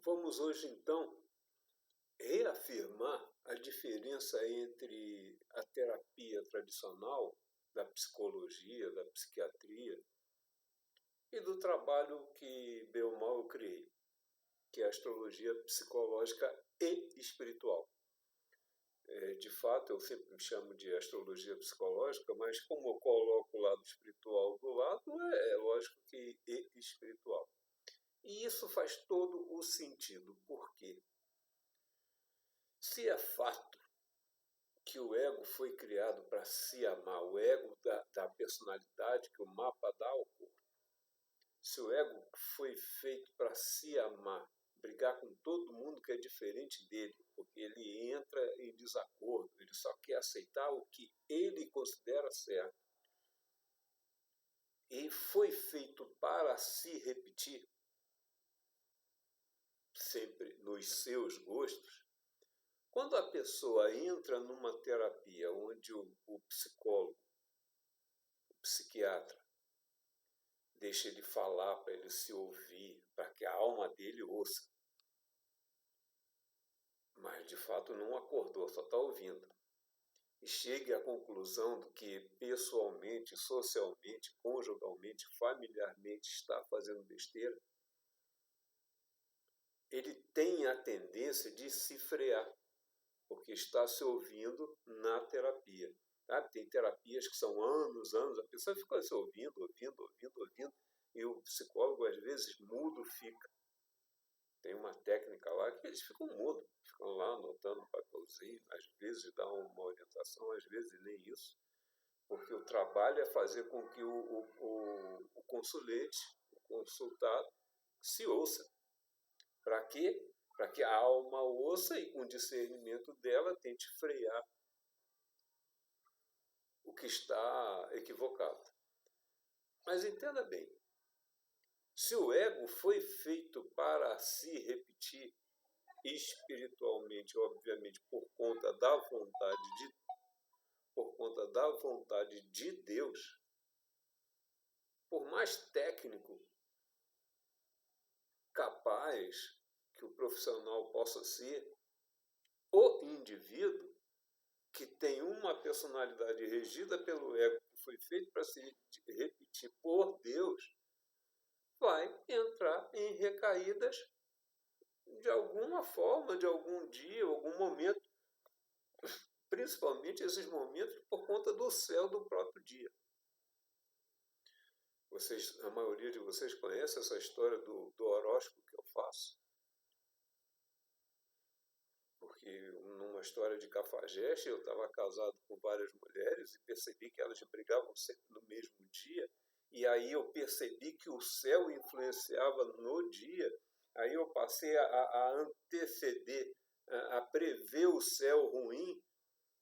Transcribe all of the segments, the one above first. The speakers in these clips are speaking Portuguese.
Vamos hoje, então, reafirmar a diferença entre a terapia tradicional, da psicologia, da psiquiatria e do trabalho que, bem ou mal, eu criei, que é a astrologia psicológica e espiritual. De fato, eu sempre me chamo de astrologia psicológica, mas como eu coloco o lado espiritual do lado, é lógico que e espiritual. E isso faz todo o sentido, porque se é fato que o ego foi criado para se amar, o ego da personalidade que o mapa dá ao corpo, se o ego foi feito para se amar, brigar com todo mundo que é diferente dele, porque ele entra em desacordo, ele só quer aceitar o que ele considera certo, e foi feito para se repetir, sempre nos seus gostos. Quando a pessoa entra numa terapia onde o psicólogo, o psiquiatra, deixa ele falar, para ele se ouvir, para que a alma dele ouça, mas de fato não acordou, só está ouvindo, e chegue à conclusão do que pessoalmente, socialmente, conjugalmente, familiarmente está fazendo besteira, ele tem a tendência de se frear, porque está se ouvindo na terapia. Sabe? Tem terapias que são anos, a pessoa fica se ouvindo, e o psicólogo às vezes mudo fica. Tem uma técnica lá que eles ficam mudos, ficam lá anotando um papelzinho, às vezes dá uma orientação, às vezes nem isso, porque o trabalho é fazer com que o consulente, o consultado, se ouça. Para quê? Para que a alma ouça e, com o discernimento dela, tente frear o que está equivocado. Mas entenda bem, se o ego foi feito para se repetir espiritualmente, obviamente, por conta da vontade de Deus, por mais técnico, capaz que o profissional possa ser, o indivíduo que tem uma personalidade regida pelo ego, que foi feito para se repetir por Deus, vai entrar em recaídas de alguma forma, de algum dia, algum momento, principalmente esses momentos por conta do céu do próprio dia. A maioria de vocês conhece essa história do horóscopo que eu faço? Porque numa história de cafajeste, eu estava casado com várias mulheres e percebi que elas brigavam sempre no mesmo dia, e aí eu percebi que o céu influenciava no dia, aí eu passei a anteceder, a prever o céu ruim,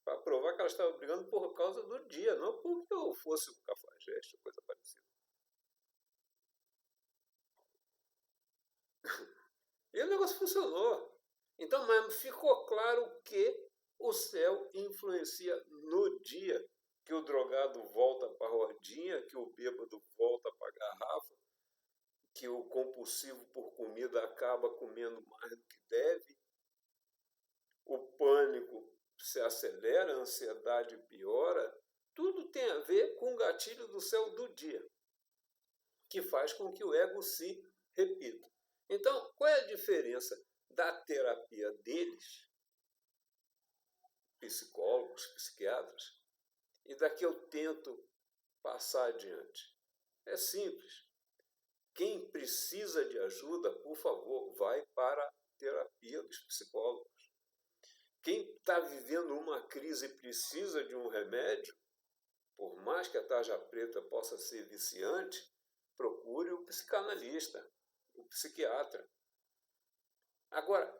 para provar que elas estavam brigando por causa do dia, não porque eu fosse um cafajeste ou coisa parecida. E o negócio funcionou. Então, mas ficou claro que o céu influencia no dia, que o drogado volta para a rodinha, que o bêbado volta para a garrafa, que o compulsivo por comida acaba comendo mais do que deve, o pânico se acelera, a ansiedade piora, tudo tem a ver com o gatilho do céu do dia, que faz com que o ego se repita. Então, qual é a diferença da terapia deles, psicólogos, psiquiatras, e da que eu tento passar adiante? É simples. Quem precisa de ajuda, por favor, vai para a terapia dos psicólogos. Quem está vivendo uma crise e precisa de um remédio, por mais que a tarja preta possa ser viciante, procure o psicanalista, o psiquiatra. Agora,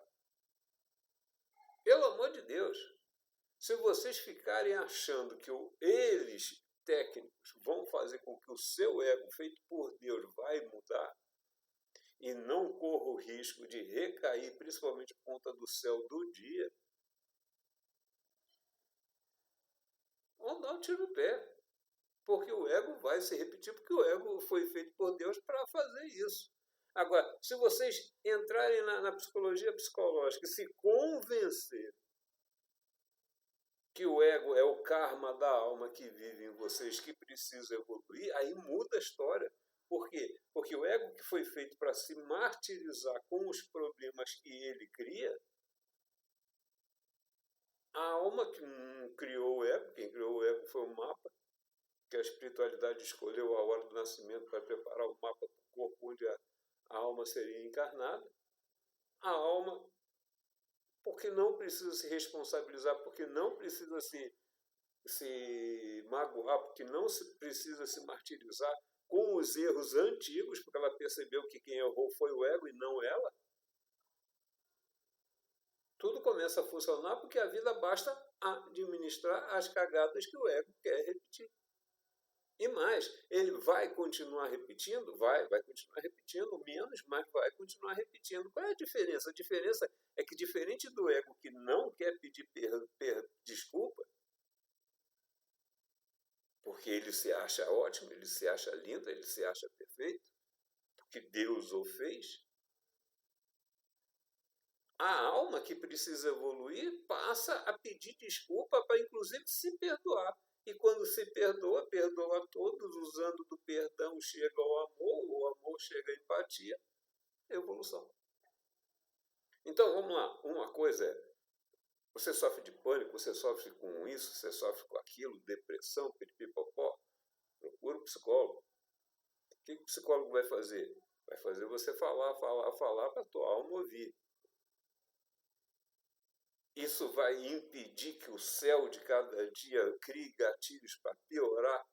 pelo amor de Deus, se vocês ficarem achando que eles, técnicos, vão fazer com que o seu ego, feito por Deus, vai mudar, e não corra o risco de recair, principalmente por conta do céu do dia, vão dar um tiro no pé. Porque o ego vai se repetir, porque o ego foi feito por Deus para fazer isso. Agora, Se vocês entrarem na psicologia psicológica e se convencer que o ego é o karma da alma que vive em vocês, que precisa evoluir, aí muda a história. Por quê? Porque o ego que foi feito para se martirizar com os problemas que ele cria, a alma que criou o ego, quem criou o ego foi o mapa, que a espiritualidade escolheu a hora do nascimento para preparar o mapa do corpo onde a alma seria encarnada. A alma, porque não precisa se responsabilizar, porque não precisa se magoar, porque não precisa se martirizar com os erros antigos, porque ela percebeu que quem errou foi o ego e não ela. Tudo começa a funcionar porque a vida basta administrar as cagadas que o ego quer repetir. E mais, ele vai continuar repetindo? Vai continuar repetindo menos, mas vai continuar repetindo. Qual é a diferença? A diferença é que, diferente do ego que não quer pedir desculpa, porque ele se acha ótimo, ele se acha lindo, ele se acha perfeito, porque Deus o fez, a alma que precisa evoluir passa a pedir desculpa para, inclusive, se perdoar. E quando se perdoa, perdoa a todos, usando do perdão chega ao amor, o amor chega à empatia, evolução. Então, vamos lá. Uma coisa é, você sofre de pânico, você sofre com isso, você sofre com aquilo, depressão, piripipopó, procura um psicólogo. O que o psicólogo vai fazer? Vai fazer você falar para a tua alma ouvir. Isso vai impedir que o céu de cada dia crie gatilhos para piorar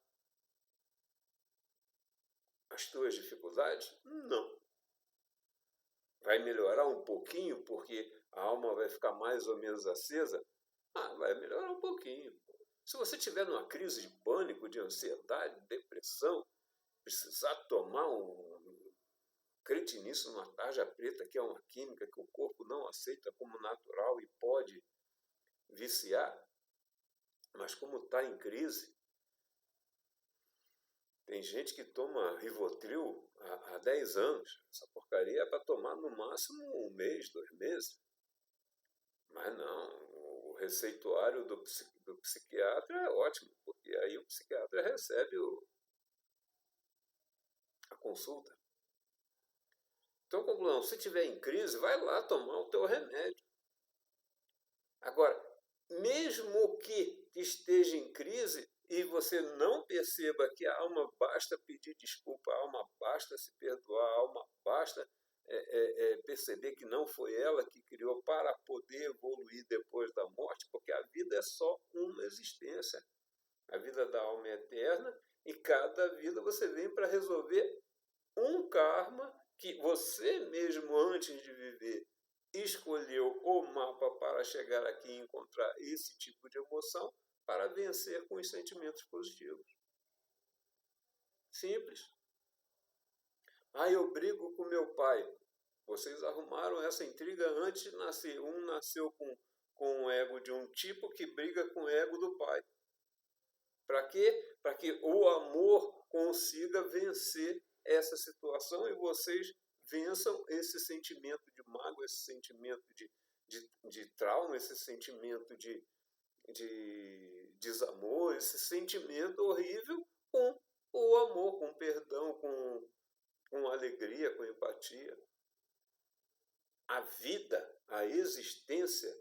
as tuas dificuldades? Não. Vai melhorar um pouquinho porque a alma vai ficar mais ou menos acesa? Vai melhorar um pouquinho. Se você tiver numa crise de pânico, de ansiedade, depressão, precisar tomar cretinisso numa tarja preta, que é uma química que o corpo não aceita como natural e pode viciar, mas como está em crise, tem gente que toma Rivotril há 10 anos. Essa porcaria é para tomar no máximo 1 mês, 2 meses. Mas não, o receituário do psiquiatra é ótimo, porque aí o psiquiatra recebe a consulta. Então, conclusão, se tiver em crise, vai lá tomar o teu remédio. Agora, mesmo que esteja em crise e você não perceba que a alma basta pedir desculpa, a alma basta se perdoar, a alma basta perceber que não foi ela que criou para poder evoluir depois da morte, porque a vida é só uma existência. A vida da alma é eterna e cada vida você vem para resolver um karma que você mesmo, antes de viver, escolheu o mapa para chegar aqui e encontrar esse tipo de emoção para vencer com os sentimentos positivos. Simples. Eu brigo com meu pai. Vocês arrumaram essa intriga antes de nascer. Um nasceu com o ego de um tipo que briga com o ego do pai. Para quê? Para que o amor consiga vencer essa situação e vocês vençam esse sentimento de mágoa, esse sentimento de trauma, esse sentimento de desamor, esse sentimento horrível com o amor, com perdão, com alegria, com empatia. A vida, a existência,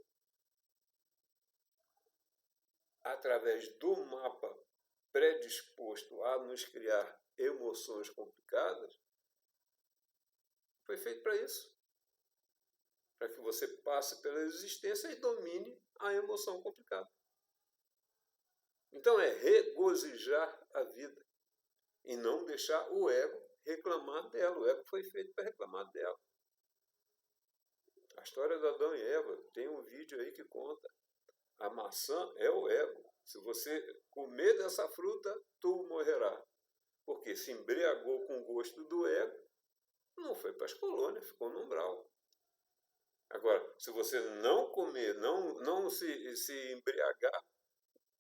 através do mapa predisposto a nos criar emoções complicadas, foi feito para isso. Para que você passe pela existência e domine a emoção complicada. Então é regozijar a vida e não deixar o ego reclamar dela. O ego foi feito para reclamar dela. A história de Adão e Eva, tem um vídeo aí que conta. A maçã é o ego. Se você comer dessa fruta, tu morrerá. Porque se embriagou com o gosto do ego, não foi para as colônias, ficou no umbral. Agora, se você não comer, não se embriagar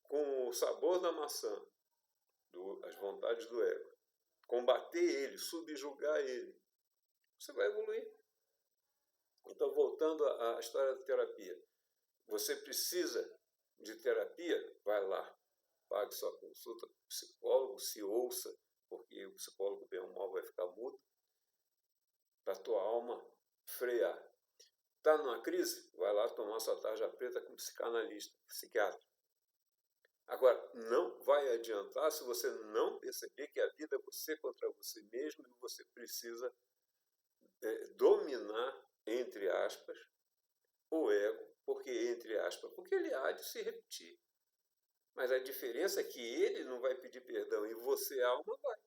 com o sabor da maçã, as vontades do ego, combater ele, subjugar ele, você vai evoluir. Então, voltando à história da terapia, você precisa de terapia? Vai lá, pague sua consulta com o psicólogo, se ouça, porque o psicólogo, bem ou mal, vai ficar mudo, para a tua alma frear. Está numa crise? Vai lá tomar sua tarja preta com um psicanalista, psiquiatra. Agora, não vai adiantar se você não perceber que a vida é você contra você mesmo e você precisa dominar, entre aspas, o ego, porque, entre aspas, porque ele há de se repetir. Mas a diferença é que ele não vai pedir perdão e você, alma, vai.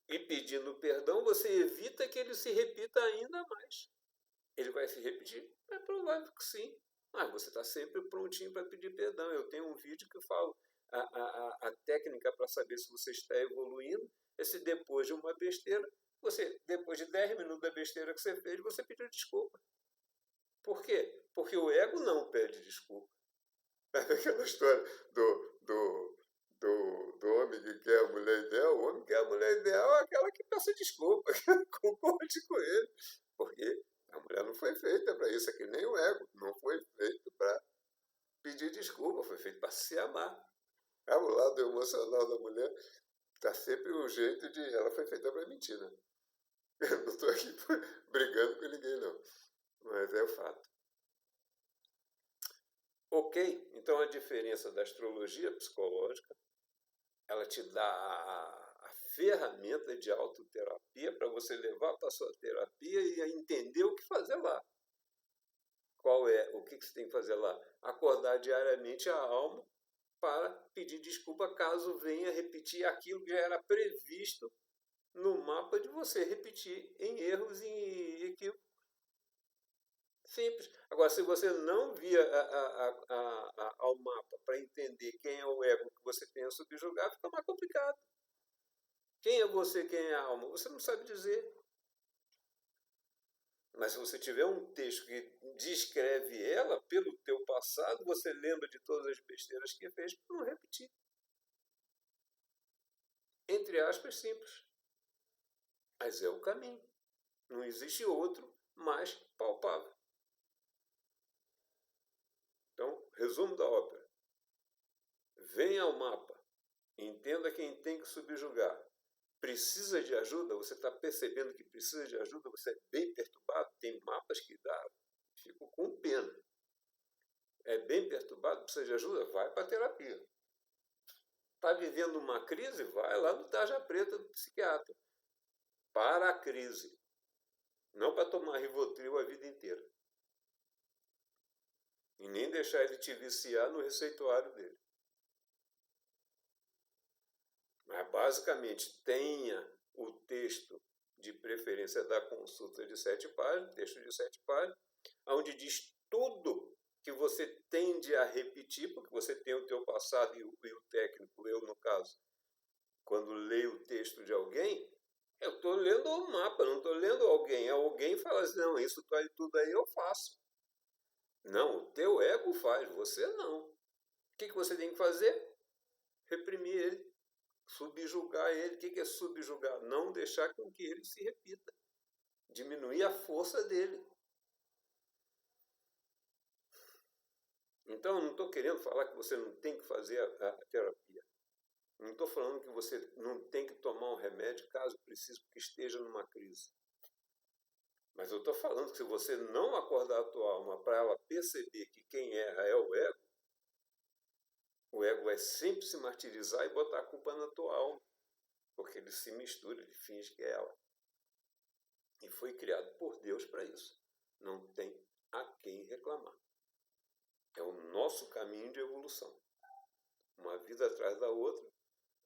E pedindo perdão, você evita que ele se repita ainda mais. Ele vai se repetir? É provável que sim. Mas você está sempre prontinho para pedir perdão. Eu tenho um vídeo que eu falo a técnica para saber se você está evoluindo é se depois de uma besteira, depois de 10 minutos da besteira que você fez, você pediu desculpa. Por quê? Porque o ego não pede desculpa. Aquela história do homem que quer a mulher ideal, o homem que quer a mulher ideal é aquela que peça desculpa, que concorde com ele. Porque a mulher não foi feita para isso, é que nem o ego. Não foi feito para pedir desculpa, foi feito para se amar. O lado emocional da mulher está sempre o jeito de... Ela foi feita para mentir, né? Eu não estou aqui brigando com ninguém, não. Mas é o fato. Ok, então a diferença da astrologia psicológica, ela te dá a ferramenta de autoterapia para você levar para a sua terapia e entender o que fazer lá. O que você tem que fazer lá? Acordar diariamente a alma para pedir desculpa caso venha repetir aquilo que já era previsto no mapa de você repetir em erros e equívocos. Simples. Agora, se você não via ao mapa para entender quem é o ego que você tem a subjugar, fica mais complicado. Quem é você, quem é a alma? Você não sabe dizer. Mas se você tiver um texto que descreve ela pelo teu passado, você lembra de todas as besteiras que fez para não repetir. Entre aspas, simples. Mas é o caminho. Não existe outro mais palpável. Então, resumo da ópera. Venha ao mapa. Entenda quem tem que subjugar. Precisa de ajuda? Você está percebendo que precisa de ajuda? Você é bem perturbado? Tem mapas que dá. Fico com pena. É bem perturbado? Precisa de ajuda? Vai para a terapia. Está vivendo uma crise? Vai lá no tarja preta do psiquiatra. Para a crise. Não para tomar Rivotril a vida inteira. E nem deixar ele te viciar no receituário dele. Mas, basicamente, tenha o texto, de preferência da consulta de 7 páginas, texto de 7 páginas, onde diz tudo que você tende a repetir, porque você tem o teu passado e o técnico, eu no caso, quando leio o texto de alguém, eu estou lendo o mapa, não estou lendo alguém. Alguém fala assim, não, isso tudo aí eu faço. Não, o teu ego faz, você não. O que você tem que fazer? Reprimir ele, subjugar ele. O que é subjugar? Não deixar com que ele se repita. Diminuir a força dele. Então, eu não estou querendo falar que você não tem que fazer a terapia. Não estou falando que você não tem que tomar um remédio caso precise, porque esteja numa crise. Mas eu estou falando que se você não acordar a tua alma para ela perceber que quem erra é o ego vai sempre se martirizar e botar a culpa na tua alma. Porque ele se mistura, ele finge que é ela. E foi criado por Deus para isso. Não tem a quem reclamar. É o nosso caminho de evolução. Uma vida atrás da outra,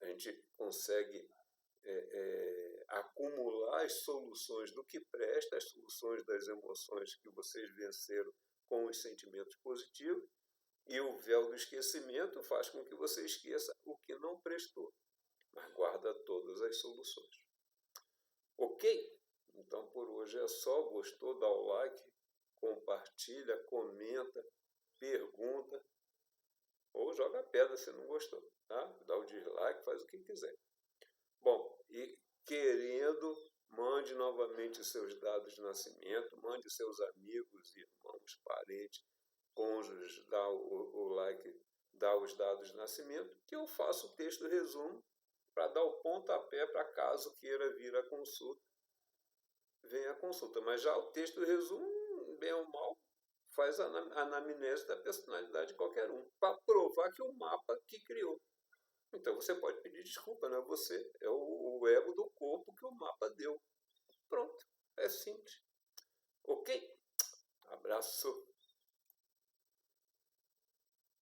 a gente consegue acumular as soluções do que presta, as soluções das emoções que vocês venceram com os sentimentos positivos, e o véu do esquecimento faz com que você esqueça o que não prestou, mas guarda todas as soluções. Ok? Então, por hoje é só. Gostou? Dá o like, compartilha, comenta, pergunta, ou joga pedra se não gostou, tá? Dá o dislike, faz o que quiser. Bom, e querendo, mãe mande novamente seus dados de nascimento, mande seus amigos, irmãos, parentes, cônjuges, dá o like, dá os dados de nascimento, que eu faço o texto resumo para dar o pontapé para caso queira vir a consulta, venha a consulta. Mas já o texto resumo, bem ou mal, faz a anamnese da personalidade de qualquer um, para provar que o mapa que criou. Então você pode pedir desculpa, não é você, é o ego do corpo que o mapa deu. Pronto, é simples. Ok? Abraço.